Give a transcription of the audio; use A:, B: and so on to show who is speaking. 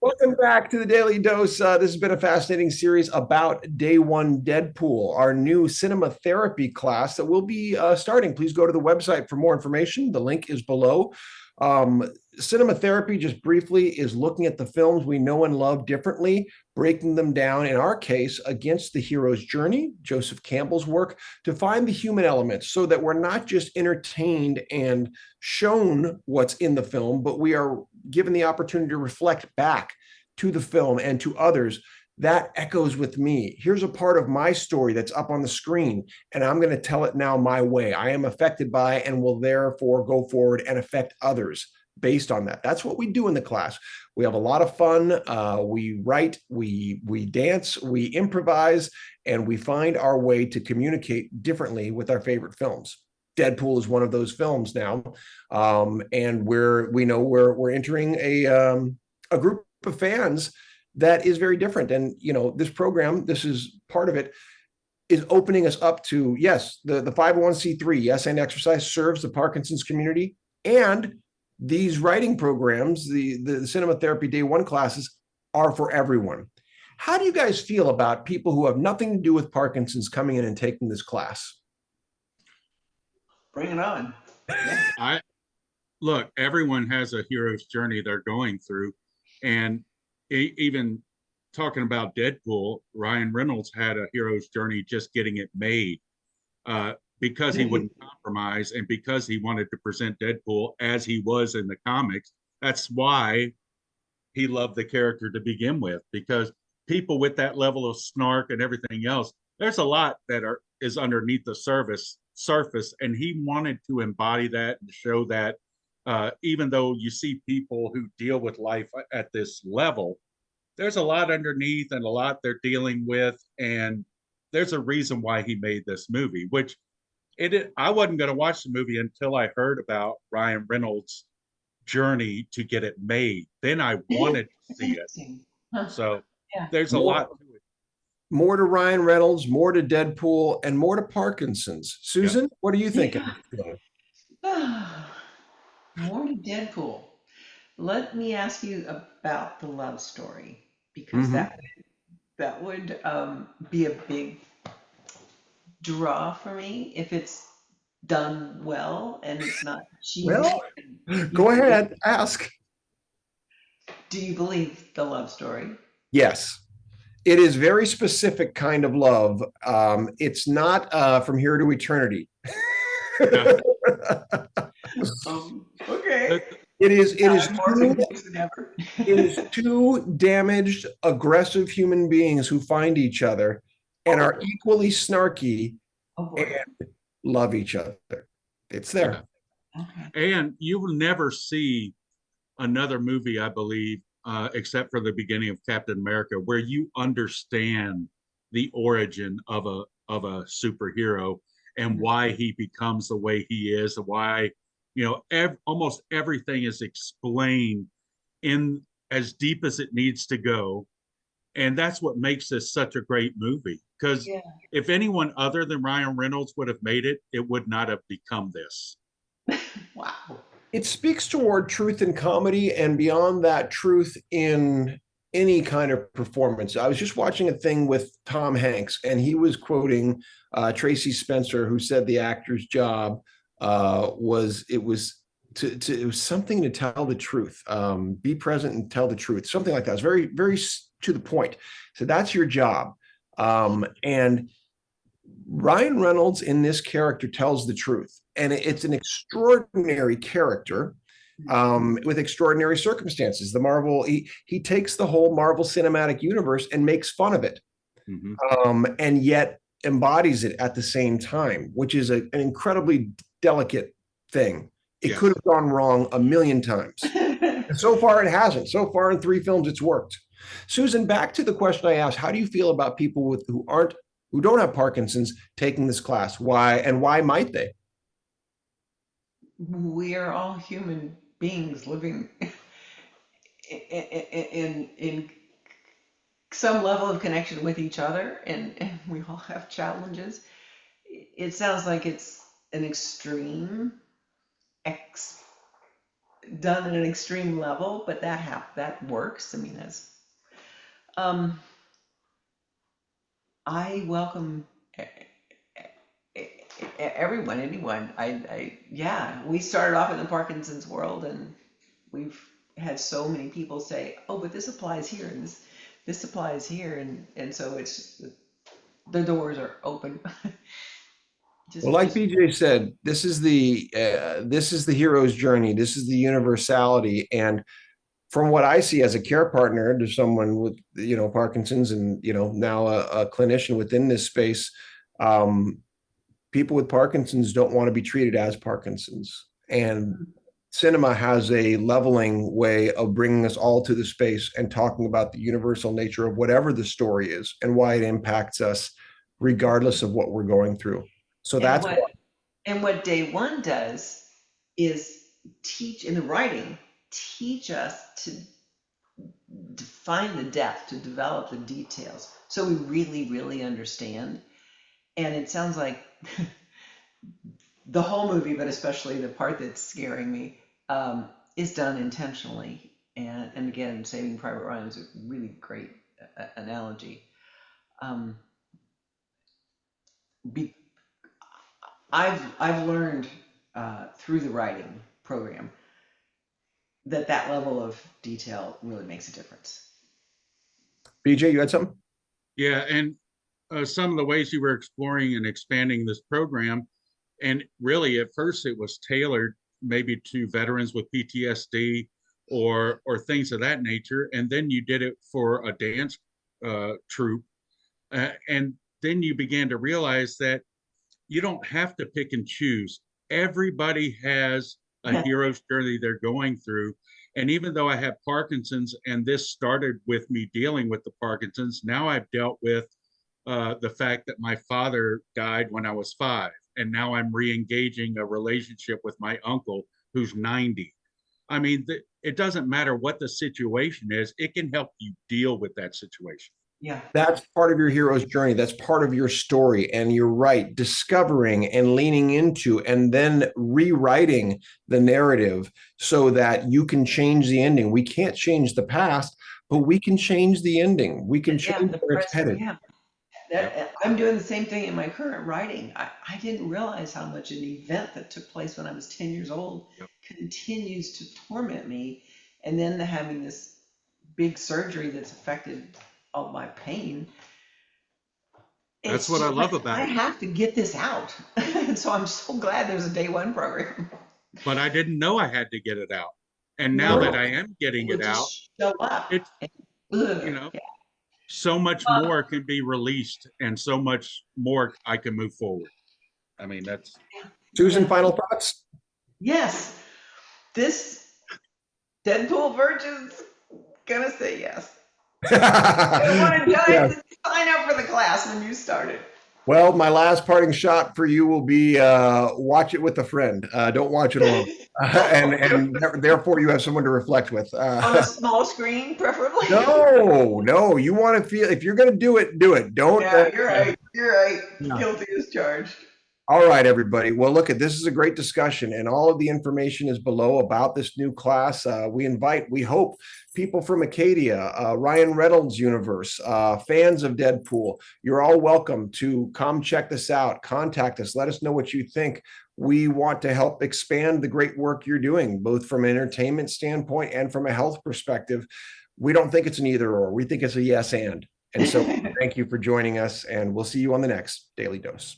A: Welcome back to the Daily Dose. This has been a fascinating series about Day One Deadpool, our new cinema therapy class that will be starting. Please go to the website for more information. The link is below. Cinema therapy, just briefly, is looking at the films we know and love differently, breaking them down, in our case, against the hero's journey, Joseph Campbell's work, to find the human elements so that we're not just entertained and shown what's in the film, but we are given the opportunity to reflect back to the film and to others. That echoes with me. Here's a part of my story that's up on the screen, and I'm going to tell it now my way. I am affected by and will therefore go forward and affect others based on that. That's what we do in the class. We have a lot of fun. We write, we dance, we improvise, and we find our way to communicate differently with our favorite films. Deadpool is one of those films now, and we're entering a group of fans that is very different. And this program, this is part of it, is opening us up to, yes, the 501c3, yes, and exercise serves the Parkinson's community, and these writing programs, the cinema therapy day one classes, are for everyone. How do you guys feel about people who have nothing to do with Parkinson's coming in and taking this class?
B: Bring it on. Yeah.
C: I look, everyone has a hero's journey they're going through. And even talking about Deadpool, Ryan Reynolds had a hero's journey just getting it made because he wouldn't compromise and because he wanted to present Deadpool as he was in the comics. That's why he loved the character to begin with, because people with that level of snark and everything else, there's a lot that is underneath the surface, and he wanted to embody that and show that even though you see people who deal with life at this level, there's a lot underneath and a lot they're dealing with, and there's a reason why he made this movie. Which I wasn't going to watch the movie until I heard about Ryan Reynolds' journey to get it made. Then I wanted to see it.
B: Interesting. Huh.
C: So
B: Yeah.
C: there's a
A: More,
C: lot to it.
A: more to Ryan Reynolds, more to Deadpool, and more to Parkinson's.
C: Yeah.
A: Susan, what are you thinking?
B: More to Deadpool. Let me ask you about the love story because
A: Mm-hmm.
B: that would be a big draw for me if it's done well and it's not cheesy.
A: Well,
B: You
A: go
B: believe,
A: ahead, ask.
B: do you believe the love story?
A: Yes, it is very specific kind of love. It's not from here to eternity.
C: Yeah.
B: Okay.
A: It is
B: More
A: too,
B: confused than ever.
A: it is two damaged, aggressive human beings who find each other and
B: Oh,
A: are equally snarky
B: oh boy.
A: and love each other. It's
C: Yeah.
A: there.
B: Okay.
C: And you will never see another movie, I believe, except for the beginning of Captain America, where you understand the origin of a superhero and why he becomes the way he is, and why almost everything is explained in as deep as it needs to go, and that's what makes this such a great movie. Because
B: Yeah.
C: if anyone other than Ryan Reynolds would have made it, it would not have become this.
B: Wow.
A: It speaks toward truth in comedy and beyond that, truth in any kind of performance. I was just watching a thing with Tom Hanks, and he was quoting Tracy Spencer, who said the actor's job was it was it was something to tell the truth, be present and tell the truth, something like that. It's very very to the point. So that's your job, and Ryan Reynolds in this character tells the truth, and it's an extraordinary character with extraordinary circumstances. He takes the whole Marvel Cinematic Universe and makes fun of it,
C: Mhm.
A: and yet embodies it at the same time, which is an incredibly delicate thing. It could
C: Yes.
A: have gone wrong a million times. And so far, it hasn't. So far, in three films, it's worked. Susan, back to the question I asked: how do you feel about people who don't have Parkinson's taking this class? Why and why might they?
B: We are all human beings living in some level of connection with each other, and we all have challenges. It sounds like it's an extreme ex done at an extreme level, but that works. I mean, that's um, I welcome everyone, anyone. Yeah, we started off in the Parkinson's world, and we've had so many people say, "Oh, but this applies here, and this applies here," and so it's just the doors are open.
A: Well, like
B: Just
A: BJ said, this is the hero's journey. This is the universality. And from what I see as a care partner to someone with, Parkinson's, and now a clinician within this space, um, people with Parkinson's don't want to be treated as Parkinson's. And cinema has a leveling way of bringing us all to the space and talking about the universal nature of whatever the story is and why it impacts us, regardless of what we're going through. So
B: and
A: that's
B: what and what day one does is teach in the writing, teach us to define the depth, to develop the details, so we really, really understand. And it sounds like the whole movie, but especially the part that's scaring me, is done intentionally. And again, Saving Private Ryan is a really great analogy. Um, be, I've learned through the writing program that level of detail really makes a difference.
A: BJ, you had something?
C: Yeah, and some of the ways you were exploring and expanding this program, and really at first it was tailored maybe to veterans with PTSD or things of that nature, and then you did it for a dance troupe, and then you began to realize that you don't have to pick and choose. Everybody has a
B: Yeah.
C: hero's journey they're going through. And even though I have Parkinson's, and this started with me dealing with the Parkinson's, now I've dealt with the fact that my father died when I was 5. And now I'm re-engaging a relationship with my uncle who's 90. I mean, it doesn't matter what the situation is, it can help you deal with that situation.
B: Yeah.
A: That's part of your hero's journey. That's part of your story. And you're right, discovering and leaning into and then rewriting the narrative so that you can change the ending. We can't change the past, but we can change the ending. We can
B: Yeah,
A: change
B: the
A: where it's
B: present.
A: headed.
B: Yeah.
C: Yep.
B: I'm doing the same thing in my current writing. I didn't realize how much an event that took place when I was 10 years old
C: Yep.
B: continues to torment me. And then having this big surgery that's affected all my pain.
C: That's
B: It's
C: what I
B: just like,
C: love about
B: I
C: it.
B: have to get this out. And so I'm so glad there's a day one program.
C: But I didn't know I had to get it out. And now that
B: No,
C: I am
B: it
C: getting it
B: would
C: out,
B: just show up.
C: it's,
B: And,
C: you
B: ugh,
C: know,
B: yeah.
C: so much more can be released and so much more I can move forward. I mean, that's
A: Susan,
B: Yeah.
A: final thoughts?
B: Yes. This Deadpool virgin's gonna say yes. I want
A: Yeah.
B: to sign up for the class when you started.
A: Well, my last parting shot for you will be watch it with a friend. Don't watch it alone. And therefore you have someone to reflect with.
B: On a small screen, preferably.
A: No, you want to feel, if you're going to do it, do it. Don't.
B: Yeah, you're right. You're right.
A: No.
B: Guilty as charged.
A: All right, everybody. Well, look, at this is a great discussion, and all of the information is below about this new class. We hope people from Acadia, Ryan Reynolds Universe, fans of Deadpool, you're all welcome to come check this out. Contact us. Let us know what you think. We want to help expand the great work you're doing, both from an entertainment standpoint and from a health perspective. We don't think it's an either or. We think it's a yes and. And so thank you for joining us, and we'll see you on the next Daily Dose.